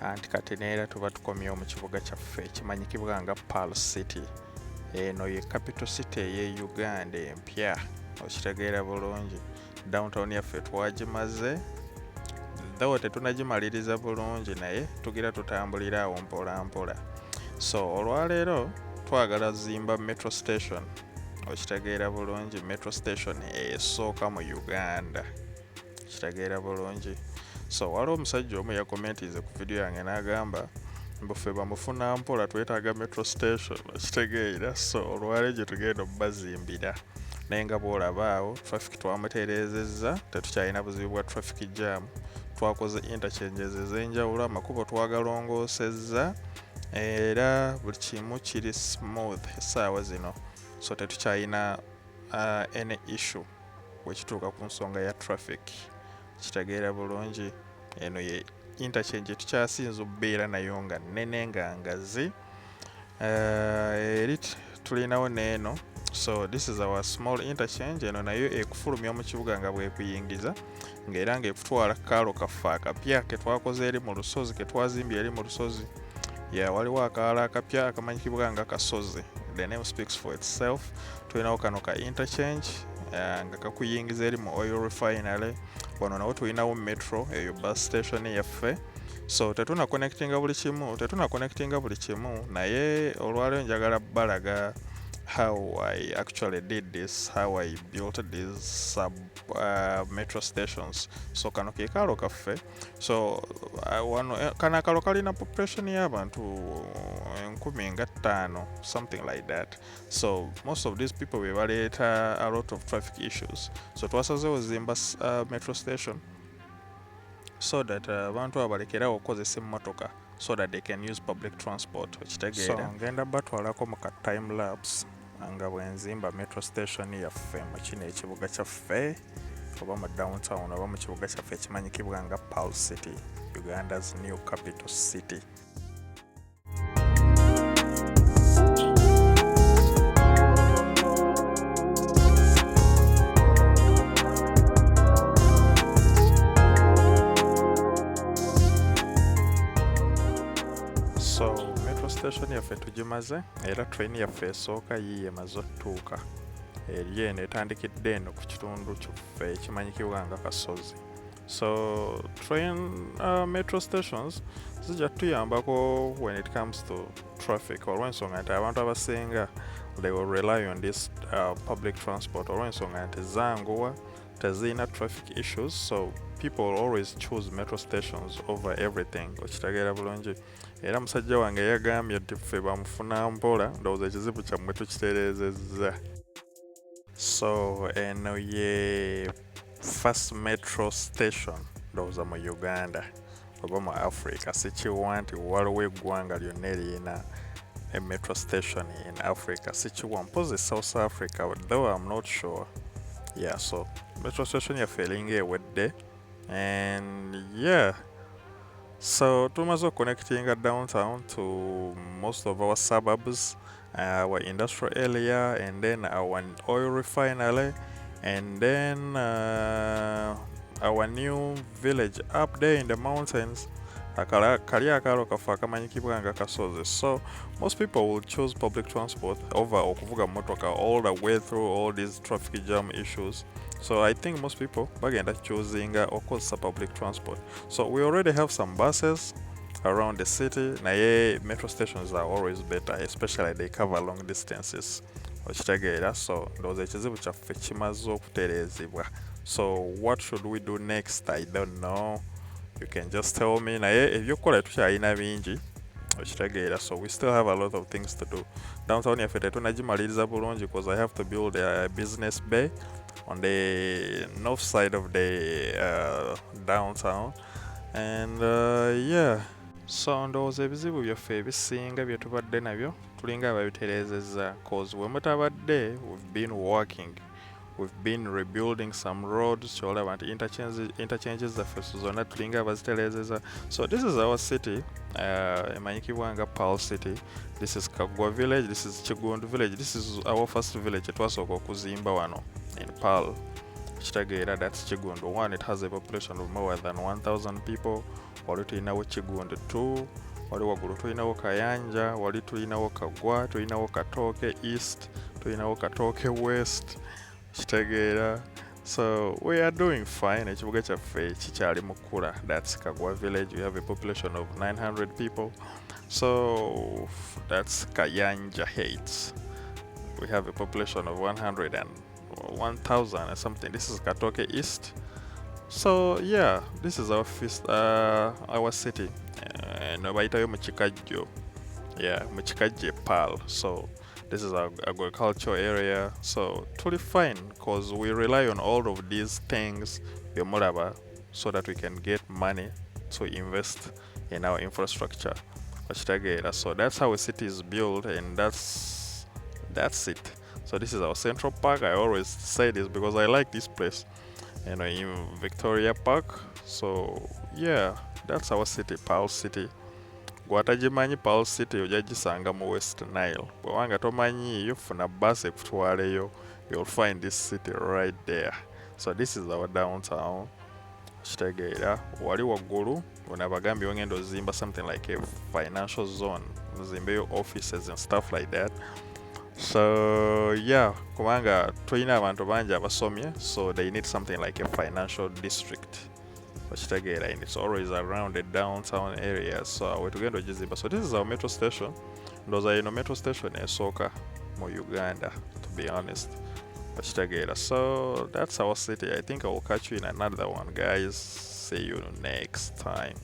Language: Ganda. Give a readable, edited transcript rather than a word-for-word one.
anti kati neera tuba tukomyewo mu kibuga kyaffe ekimanyikibwa nga Pearl City. Eno ye capital city ey'e Uganda empya, okitegeera bulungi. Downtown yaffe twagimaze, though tetunagimaliriza bulungi naye tugira tutambulira awo mpola mpola. So olwaleero twagala zimba metro station, okitegeera bulungi, metro station esooka mu Uganda, okitegeera bulungi. So waliwo omusajja omu yakomentize ku video yange n'agamba mbufe bamufuna mpola twetaaga metro station, okitegeera. So olwaleero gye tugenda okubazimbira, naye nga bw'olaba awo traffic twamutereezezza, tetukyalina buzibu bwa traffic jam. Twakoze interchanges ez'enjawulo, amakubo twagalongoosezza era buli kimu kiri smooth essaawa zino. So tetukyalina any issue bwekituuka ku nsonga ya traffic, kitegeera bulungi. Eno ye interchange tukyasinza obbeera nayo nga nnene nga ngazi. Eri tulinawo n'eno. So this is our small interchange. Eno nayo ekufulumya mu kibuga nga bwekuyingiza, ng'era ng'ekutwala kaalo kaffe akapya ke twakoze eri mu lusozi, ke twazimbye eri mu lusozi. Waliwo akaalo akapya akamanyikibwa nga Kasozi. The name speaks for itself. Tulinawo kano ka interchange nga kakuyingiza eri mu oil refinery. Wano nawo tulinawo metro, eyo bus station yaffe. So tetuna connectinga buli kimu, naye olwaleero njagala balaga how I actually did this, how I built these sub metro stations. So kano ke kaalo kaffe. So wano kana akaalo kalina population y'abantu 15,000, something like that. So most of these people we baleeta a lot of traffic issues. So twasazeewo zimba metro station so that abantu abalekerawo okukozesa emmotoka so that they can use public transport, okitegeera. So ngenda batwalako mu ka time lapse nga bwenzimba metro station yaffe mu kino ekibuga kyaffe, oba mu downtown oba mu kibuga kyaffe ekimanyikibwa nga Pearl City, Uganda's new capital city. So metro station yaffe tugimaze, era train yaffe esooka yiye emaze otuuka. Eri eno etandikidde eno ku kitundu kyaffe ekimanyikibwa nga Kasozi. So train metro stations zijja tuyambako when it comes to traffic, olw'ensonga nti abantu abasinga they will rely on this public transport, olw'ensonga nti zanguwa, tezirina traffic issues. So people always choose metro stations over everything, okitegeera bulungi. Era musajja wange yagambye nti ffe bamufuna mpola, ndowooza ekizibu kyammwe tukitereezezza. So eno ye first metro station ndowooza mu Uganda oba mu Africa. Sikiwa nti waliwo eggwanga lyonna eriyina a metro station in Africa. Sikiwa, mpozi South Africa, though I'm not sure. Yeah, so metro station yaffe eringa ewedde. And yeah, so tumaze connecting downtown to most of our suburbs, our industrial area, and then our oil refinery, and then our new village up there in the mountains. Kali akaalo kaffe akamanyikibwa nga Kasozi. So most people will choose public transport over okuvuga motoka all the way through all these traffic jam issues. So I think most people bagenda choosing okukozesa public transport. So we already have some buses around the city, naye metro stations are always better, especially they cover long distances, okitegeera. So ndowooza ekizibu kyaffe kimaze okutereezebwa. So what should we do next? I don't know. You can just tell me. Naye ebyokukola tukyalina bingi, okitegeera. So we still have a lot of things to do. Downtown yaffe tetunagimaliriza bulungi because I have to build a business bay on the north side of the downtown. And yeah, so ndowooza ebizibu byaffe ebisinga bye tubadde nabyo tulinga ababitereezezza, cause we mutabadde we've been working, we've been rebuilding some roads, kyolaba nti interchanges zaffe zonna tulinga abazitereezezza. So this is our city, emanyikibwa nga Pearl City. This is Kagwa village, this is Chigundu village, this is our first village twasooka okuzimba wano in Pearl, kitegeera. That's Chigundu 1. It has a population of more than 1,000 people. wali tulinawo Kigundu 2, wali waggulu tulinawo Kayanja, wali tulinawo Kagwa, tulinawo Katooke East, tulinawo Katooke West, kitegeera. So we are doing fine. Ekibuga kyaffe kikyali mukula. That's Kagwa village. We have a population of 900 people. So that's Kayanja Heights. We have a population of 1,000 and something. This is Katooke East. So yeah, this is our city. Nobaitayo Mchikajjo. Yeah, Mchikajje Pal. So this is our agricultural area. So totally fine because we rely on all of these things, Bemuraba, so that we can get money to invest in our infrastructure. So that's how a city is built, and that's it. So this is our Central Park. I always say this because I like this place, in Victoria Park. So yeah, that's our city, Pearl City. Gwatagimanyi Pearl City ojja gisanga mu West Nile. Bwewanga tomanyiiyo funa bus ekutwaleyo. You'll find this city right there. So this is our downtown. Kitegeera wali waggulu nabagambye wengenda ozimba something like a financial zone, ozimbeyo offices and stuff like that. So yeah, kubanga tulina abantu bangi abasomye, so they need something like a financial district. Kitegeera, and it's always around the downtown area. So we're tugenda ogizimba. So this is our metro station. Ndowooza metro station esooka mu Uganda, to be honest. So that's our city. I think I will catch you in another one, guys. See you next time.